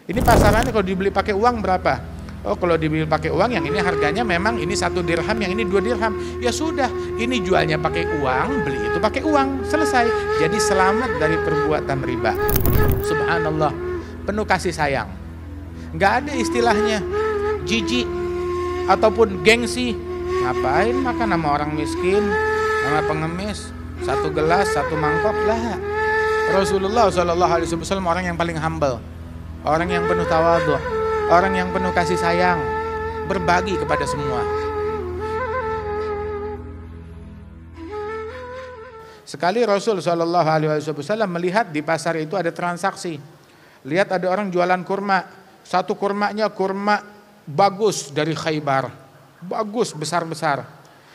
Ini pasarannya kalau dibeli pakai uang berapa? Oh, kalau dibeli pakai uang yang ini harganya memang ini 1 dirham, yang ini 2 dirham. Ya sudah, ini jualnya pakai uang, beli itu pakai uang, selesai. Jadi selamat dari perbuatan riba. Subhanallah, penuh kasih sayang. Nggak ada istilahnya jijik ataupun gengsi. Ngapain makan sama orang miskin, sama pengemis, 1 gelas, 1 mangkok lah. Rasulullah SAW orang yang paling humble, orang yang penuh tawadhu, orang yang penuh kasih sayang, berbagi kepada semua. Sekali Rasul SAW melihat di pasar itu ada transaksi. Lihat ada orang jualan kurma, satu kurmanya kurma bagus dari Khaybar, bagus besar-besar.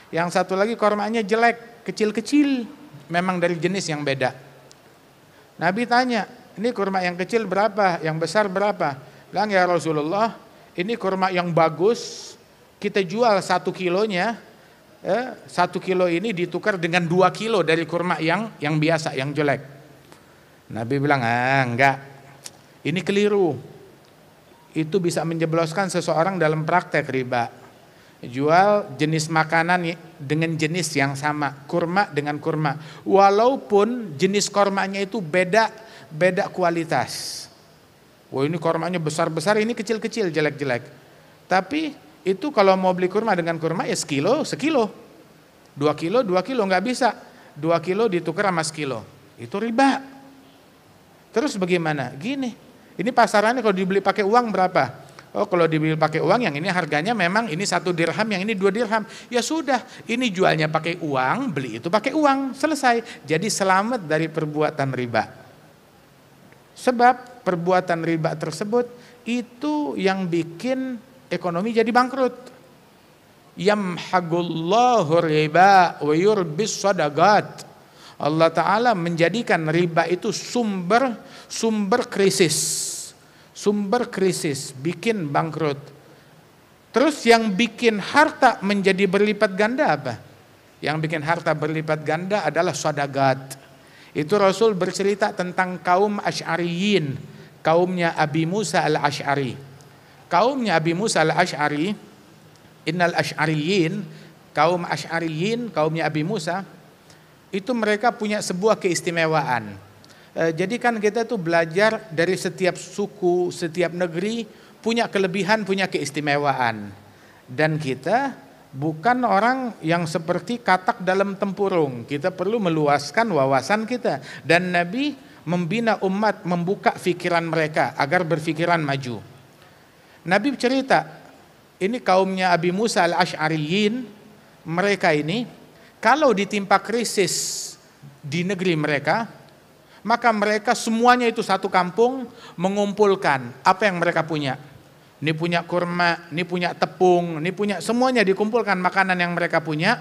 Yang satu lagi kurmanya jelek, kecil-kecil, memang dari jenis yang beda. Nabi tanya, ini kurma yang kecil berapa, yang besar berapa? Bilang, ya Rasulullah, ini kurma yang bagus, kita jual 1 kilonya, 1 kilo ini ditukar dengan 2 kilo dari kurma yang biasa, yang jelek. Nabi bilang, enggak, ini keliru. Itu bisa menjebloskan seseorang dalam praktek riba. Jual jenis makanan dengan jenis yang sama, kurma dengan kurma, walaupun jenis kurmanya itu beda kualitas. Wah, ini kurmanya besar-besar, ini kecil-kecil, jelek-jelek. Tapi itu kalau mau beli kurma dengan kurma ya sekilo, 2 kilo nggak bisa. 2 kilo ditukar sama sekilo, itu riba. Terus bagaimana? Gini, ini pasarannya kalau dibeli pakai uang berapa? Oh, kalau dibeli pakai uang yang ini harganya memang ini 1 dirham, yang ini 2 dirham. Ya sudah, ini jualnya pakai uang, beli itu pakai uang, selesai. Jadi selamat dari perbuatan riba. Sebab perbuatan riba tersebut itu yang bikin ekonomi jadi bangkrut. Yamhaqullahu riba wa yurbis shadaqat. Allah Ta'ala menjadikan riba itu sumber krisis. Sumber krisis, bikin bangkrut. Terus yang bikin harta menjadi berlipat ganda apa? Yang bikin harta berlipat ganda adalah shadaqat. Itu Rasul bercerita tentang kaum Asy'ariyin, kaumnya Abi Musa al-Asy'ari. Kaumnya Abi Musa al-Asy'ari, innal Asy'ariyin, kaum Asy'ariyin, kaumnya Abi Musa, itu mereka punya sebuah keistimewaan. Jadi kan kita tuh belajar dari setiap suku, setiap negeri punya kelebihan, punya keistimewaan. Dan kita bukan orang yang seperti katak dalam tempurung. Kita perlu meluaskan wawasan kita. Dan Nabi membina umat, membuka pikiran mereka agar berpikiran maju. Nabi cerita, ini kaumnya Abi Musa al-Asy'ariyin, mereka ini kalau ditimpa krisis di negeri mereka, maka mereka semuanya itu satu kampung mengumpulkan apa yang mereka punya. Ini punya kurma, ini punya tepung, ini punya, semuanya dikumpulkan makanan yang mereka punya.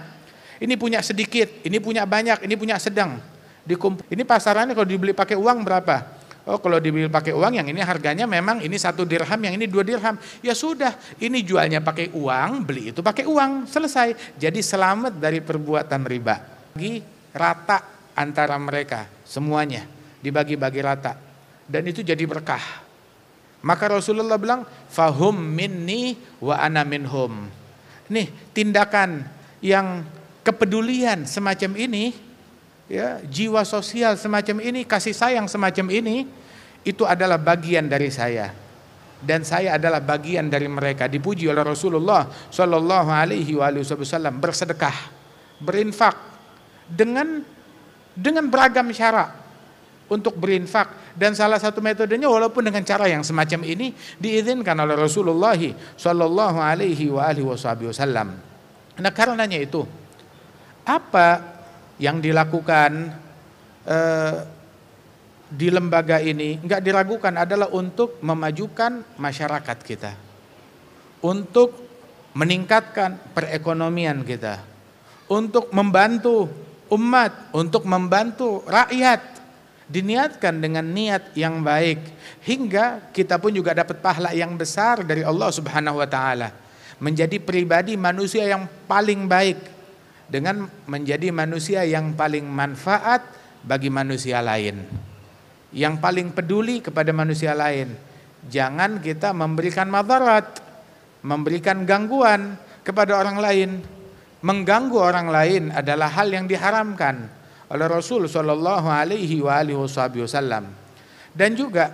Ini punya sedikit, ini punya banyak, ini punya sedang. Ini pasarannya kalau dibeli pakai uang berapa? Oh, kalau dibeli pakai uang yang ini harganya memang ini 1 dirham, yang ini 2 dirham. Ya sudah, ini jualnya pakai uang, beli itu pakai uang, selesai. Jadi selamat dari perbuatan riba. Bagi rata antara mereka semuanya. Dibagi-bagi rata, dan itu jadi berkah. Maka Rasulullah bilang, fahum minni wa ana minhum. Nih, tindakan yang kepedulian semacam ini, ya, jiwa sosial semacam ini, kasih sayang semacam ini, itu adalah bagian dari saya, dan saya adalah bagian dari mereka. Dipuji oleh Rasulullah Shallallahu Alaihi Wasallam bersedekah, berinfak dengan beragam syarat untuk berinfak, dan salah satu metodenya walaupun dengan cara yang semacam ini diizinkan oleh Rasulullah Shallallahu Alaihi Wasallam. Nah, karenanya itu apa yang dilakukan di lembaga ini nggak diragukan adalah untuk memajukan masyarakat kita, untuk meningkatkan perekonomian kita, untuk membantu umat, untuk membantu rakyat. Diniatkan dengan niat yang baik, hingga kita pun juga dapat pahala yang besar dari Allah Subhanahu wa Ta'ala, menjadi pribadi manusia yang paling baik, dengan menjadi manusia yang paling manfaat bagi manusia lain, yang paling peduli kepada manusia lain, jangan kita memberikan madarat, memberikan gangguan kepada orang lain. Mengganggu orang lain adalah hal yang diharamkan oleh Rasul sallallahu alaihi wasallam. Dan juga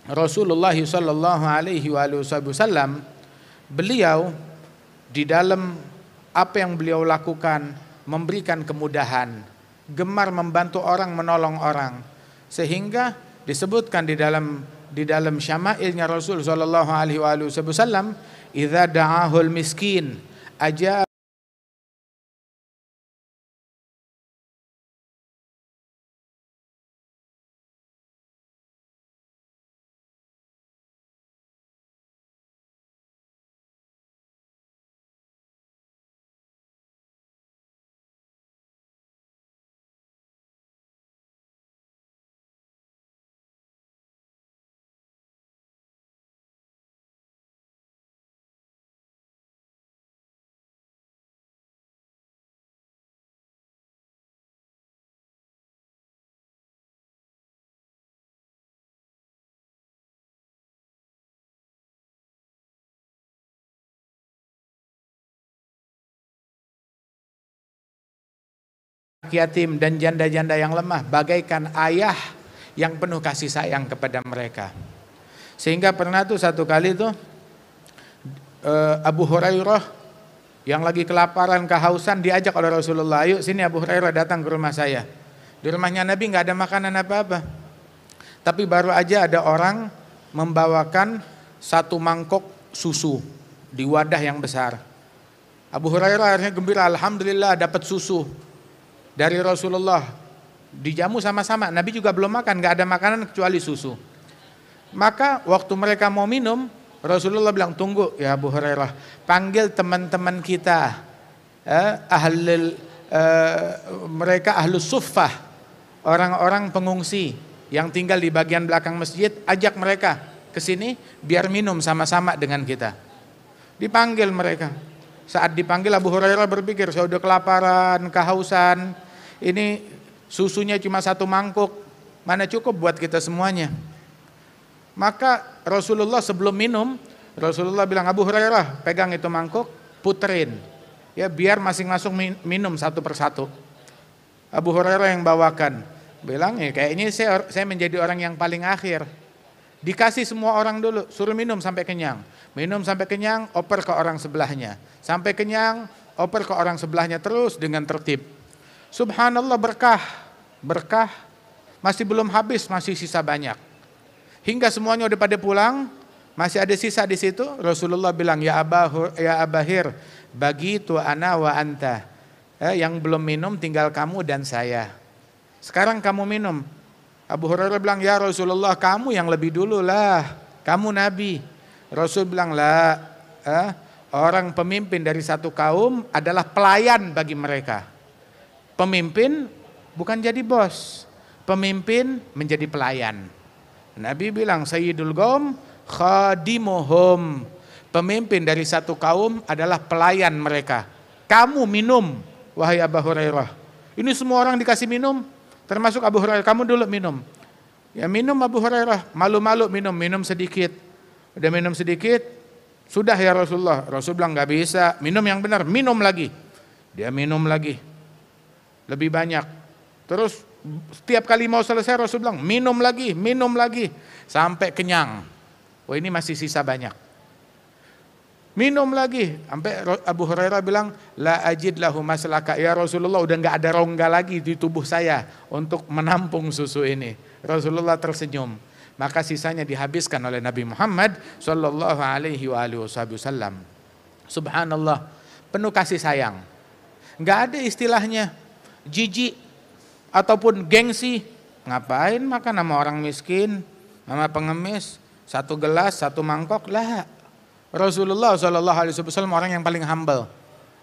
Rasulullah sallallahu alaihi wasallam, beliau di dalam apa yang beliau lakukan memberikan kemudahan, gemar membantu orang, menolong orang, sehingga disebutkan di dalam syama'ilnya Rasul sallallahu alaihi wasallam, idza da'ahul miskin aja yatim dan janda-janda yang lemah bagaikan ayah yang penuh kasih sayang kepada mereka. Sehingga pernah tuh satu kali tuh Abu Hurairah yang lagi kelaparan, kehausan, diajak oleh Rasulullah, "Ayo sini Abu Hurairah, datang ke rumah saya." Di rumahnya Nabi nggak ada makanan apa-apa, tapi baru aja ada orang membawakan satu mangkok susu di wadah yang besar. Abu Hurairah akhirnya gembira, alhamdulillah dapat susu dari Rasulullah. Dijamu sama-sama, Nabi juga belum makan, nggak ada makanan kecuali susu. Maka waktu mereka mau minum, Rasulullah bilang, "Tunggu ya Abu Hurairah, panggil teman-teman kita, mereka ahlus suffah, orang-orang pengungsi yang tinggal di bagian belakang masjid, ajak mereka ke sini biar minum sama-sama dengan kita." Dipanggil mereka. Saat dipanggil, Abu Hurairah berpikir, saya udah kelaparan, kehausan, ini susunya cuma satu mangkuk, mana cukup buat kita semuanya. Maka Rasulullah sebelum minum, Rasulullah bilang, "Abu Hurairah, pegang itu mangkuk, puterin, ya biar masing-masing minum satu persatu." Abu Hurairah yang bawakan, bilang, "Ya kayaknya saya menjadi orang yang paling akhir." Dikasih semua orang dulu, suruh minum sampai kenyang. Minum sampai kenyang, oper ke orang sebelahnya. Sampai kenyang, oper ke orang sebelahnya, terus dengan tertib. Subhanallah, berkah, masih belum habis, masih sisa banyak. Hingga semuanya udah pada pulang, masih ada sisa di situ. Rasulullah bilang, ya Abahir, bagitu ana wa anta. Yang belum minum tinggal kamu dan saya. Sekarang kamu minum. Abu Hurairah bilang, ya Rasulullah, kamu yang lebih dulu lah, kamu Nabi. Rasul bilang, orang pemimpin dari satu kaum adalah pelayan bagi mereka. Pemimpin bukan jadi bos, pemimpin menjadi pelayan. Nabi bilang, Sayyidul Qaum khadimuhum. Pemimpin dari satu kaum adalah pelayan mereka. Kamu minum, wahai Abu Hurairah. Ini semua orang dikasih minum, termasuk Abu Hurairah. Kamu dulu minum. Ya minum Abu Hurairah, malu-malu minum sedikit. Udah minum sedikit, sudah ya Rasulullah. Rasul bilang nggak bisa, minum yang benar, minum lagi. Dia minum lagi, lebih banyak. Terus setiap kali mau selesai Rasul bilang minum lagi, sampai kenyang. Oh ini masih sisa banyak. Minum lagi, sampai Abu Hurairah bilang, la ajid lahu maslaka, ya Rasulullah, udah nggak ada rongga lagi di tubuh saya untuk menampung susu ini. Rasulullah tersenyum. Maka sisanya dihabiskan oleh Nabi Muhammad sallallahu alaihi wasallam. Subhanallah, penuh kasih sayang. Nggak ada istilahnya jijik ataupun gengsi. Ngapain makan sama orang miskin, sama pengemis, satu gelas, satu mangkok lah. Rasulullah sallallahu alaihi wasallam orang yang paling humble,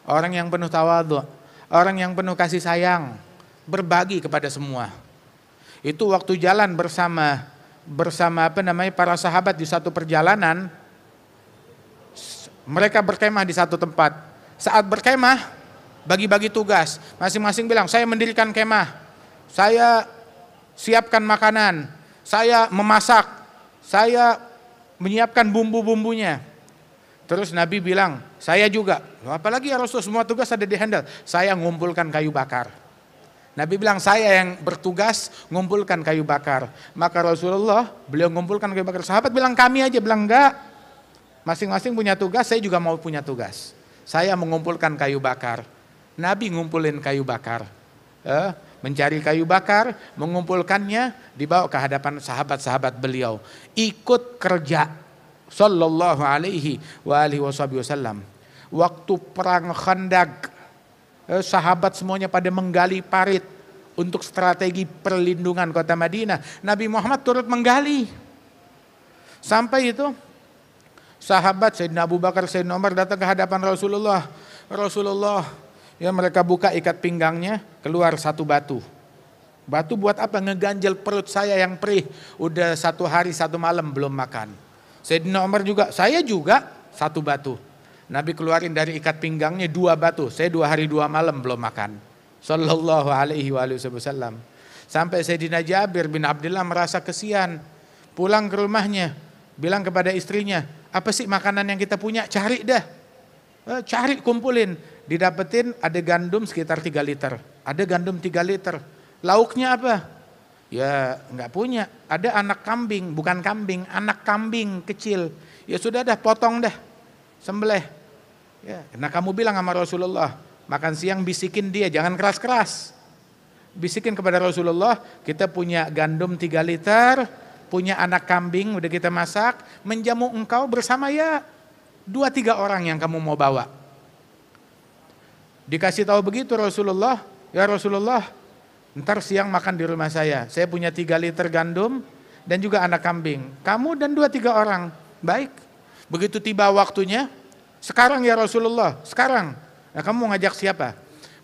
orang yang penuh tawadhu, orang yang penuh kasih sayang, berbagi kepada semua. Itu waktu jalan bersama para sahabat di satu perjalanan, mereka berkemah di satu tempat. Saat berkemah, bagi-bagi tugas. Masing-masing bilang, saya mendirikan kemah, saya siapkan makanan, saya memasak, saya menyiapkan bumbu-bumbunya. Terus Nabi bilang, saya juga, apalagi ya Rasul, semua tugas ada di handle. Saya ngumpulkan kayu bakar. Nabi bilang, saya yang bertugas ngumpulkan kayu bakar. Maka Rasulullah, beliau ngumpulkan kayu bakar. Sahabat bilang, kami aja. Bilang, enggak. Masing-masing punya tugas, saya juga mau punya tugas. Saya mengumpulkan kayu bakar. Nabi ngumpulin kayu bakar. Mencari kayu bakar, mengumpulkannya, dibawa ke hadapan sahabat-sahabat beliau. Ikut kerja. Sallallahu alaihi wa alihi wasallam. Waktu perang Khandaq, sahabat semuanya pada menggali parit untuk strategi perlindungan kota Madinah. Nabi Muhammad turut menggali. Sampai itu sahabat Sayyidina Abu Bakar, Sayyidina Umar datang ke hadapan Rasulullah. Rasulullah, ya mereka buka ikat pinggangnya, keluar satu batu. Batu buat apa? Ngeganjel perut saya yang perih. Udah 1 hari 1 malam belum makan. Sayyidina Umar juga, saya juga 1 batu. Nabi keluarin dari ikat pinggangnya 2 batu. Saya 2 hari 2 malam belum makan. Sallallahu alaihi wasallam. Sampai Sayyidina Jabir bin Abdullah merasa kesian. Pulang ke rumahnya, bilang kepada istrinya, apa sih makanan yang kita punya? Cari dah. Cari, kumpulin. Didapetin ada gandum sekitar 3 liter. Ada gandum 3 liter. Lauknya apa? Ya nggak punya. Ada anak kambing, bukan kambing, anak kambing kecil. Ya sudah dah, potong dah, sembelih. Ya, nah kamu bilang sama Rasulullah, makan siang bisikin dia, jangan keras-keras. Bisikin kepada Rasulullah, kita punya gandum 3 liter, punya anak kambing udah kita masak, menjamu engkau bersama ya 2-3 orang yang kamu mau bawa. Dikasih tahu begitu Rasulullah, ya Rasulullah, ntar siang makan di rumah saya punya 3 liter gandum dan juga anak kambing. Kamu dan 2-3 orang. Baik. Begitu tiba waktunya, sekarang ya Rasulullah, sekarang. Nah kamu mau ngajak siapa?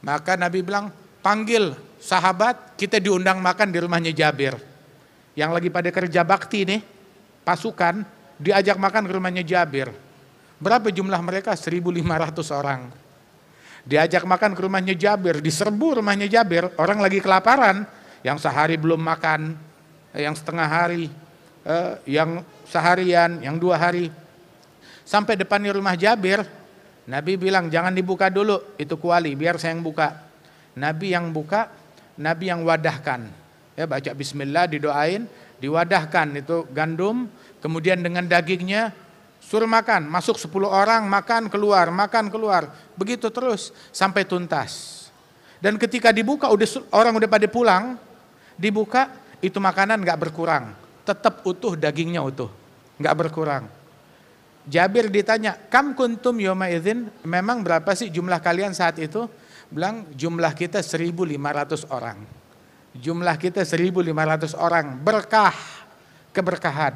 Maka Nabi bilang, panggil sahabat, kita diundang makan di rumahnya Jabir. Yang lagi pada kerja bakti nih, pasukan, diajak makan ke rumahnya Jabir. Berapa jumlah mereka? 1.500 orang. Diajak makan ke rumahnya Jabir, diserbu rumahnya Jabir, orang lagi kelaparan, yang sehari belum makan, yang setengah hari, yang seharian, yang 2 hari. Sampai depannya rumah Jabir, Nabi bilang jangan dibuka dulu, itu kuali, biar saya yang buka. Nabi yang buka, Nabi yang wadahkan. Ya, baca bismillah, didoain, diwadahkan itu gandum, kemudian dengan dagingnya, suruh makan, masuk 10 orang, makan keluar, begitu terus sampai tuntas. Dan ketika dibuka, orang udah pada pulang, dibuka, itu makanan gak berkurang, tetap utuh, dagingnya utuh, gak berkurang. Jabir ditanya, kam kuntum yawma idzin, memang berapa sih jumlah kalian saat itu? Bilang jumlah kita 1.500 orang. Jumlah kita 1.500 orang, berkah, keberkahan.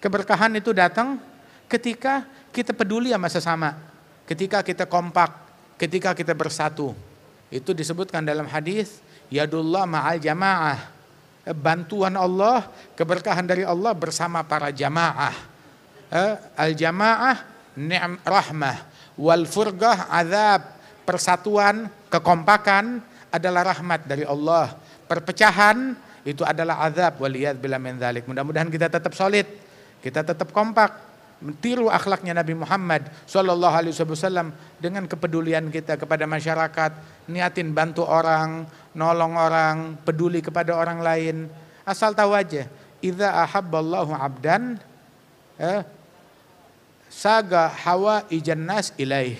Keberkahan itu datang ketika kita peduli sama sesama, ketika kita kompak, ketika kita bersatu. Itu disebutkan dalam hadis, yadullah ma'al jamaah. Bantuan Allah, keberkahan dari Allah bersama para jamaah. Al-jamaah ni'am rahmah, wal furqah azab. Persatuan, kekompakan adalah rahmat dari Allah. Perpecahan itu adalah azab, waliyad billah min dzalik. Mudah-mudahan kita tetap solid, kita tetap kompak, mentiru akhlaknya Nabi Muhammad sallallahu alaihi wasallam dengan kepedulian kita kepada masyarakat, niatin bantu orang, nolong orang, peduli kepada orang lain. Asal tahu aja, idza ahabballahu 'abdan saga hawa ijan nas ilaih.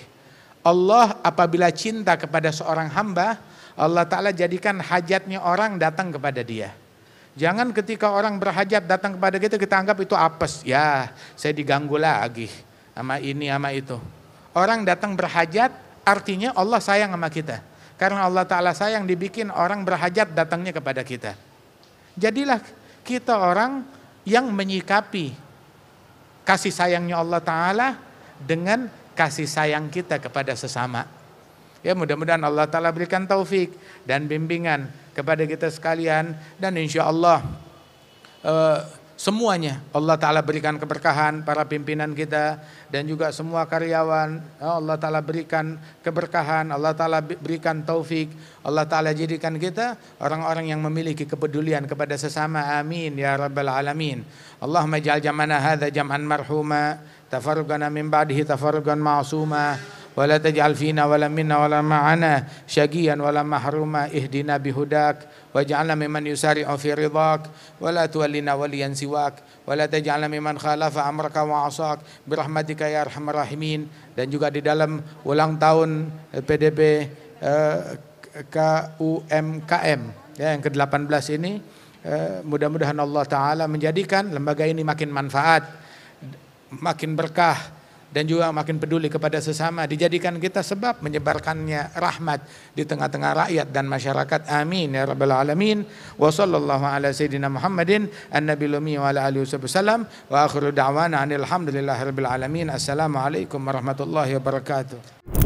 Allah apabila cinta kepada seorang hamba, Allah Ta'ala jadikan hajatnya orang datang kepada dia. Jangan ketika orang berhajat datang kepada kita, kita anggap itu apes. Ya, saya diganggu lagi sama ini sama itu. Orang datang berhajat artinya Allah sayang sama kita. Karena Allah Ta'ala sayang, dibikin orang berhajat datangnya kepada kita. Jadilah kita orang yang menyikapi kasih sayangnya Allah Ta'ala dengan kasih sayang kita kepada sesama. Ya, mudah-mudahan Allah Ta'ala berikan taufik dan bimbingan kepada kita sekalian. Dan insya Allah semuanya Allah Ta'ala berikan keberkahan, para pimpinan kita dan juga semua karyawan. Allah Ta'ala berikan keberkahan, Allah Ta'ala berikan taufik, Allah Ta'ala jadikan kita orang-orang yang memiliki kepedulian kepada sesama. Amin ya rabbal alamin. Allahumma ij'al jam'ana hadza jam'an marhuma, tafarruqana min ba'dihi tafarruqan ma'suma. ولا تجعل فينا ولا منا ولا معنا شقيا ولا محروما. اهدنا بهداك واجعلنا ممن يسارع في رضاك ولا تولنا وليا سواك ولا تجعلنا ممن خالف أمرك وعصاك برحمتك يا أرحم الراحمين. Dan juga di dalam ulang tahun PDB KUMKM yang ke-18 ini, mudah-mudahan Allah Ta'ala menjadikan lembaga ini makin manfaat, makin berkah, dan juga makin peduli kepada sesama, dijadikan kita sebab menyebarkannya rahmat di tengah-tengah rakyat dan masyarakat. Amin ya rabbal alamin. Wa sallallahu ala sayyidina Muhammadin an-nabiyil ummi wa ala alihi wasallam wa akhiru da'wana alhamdulillahi rabbil alamin. Assalamualaikum warahmatullahi wabarakatuh.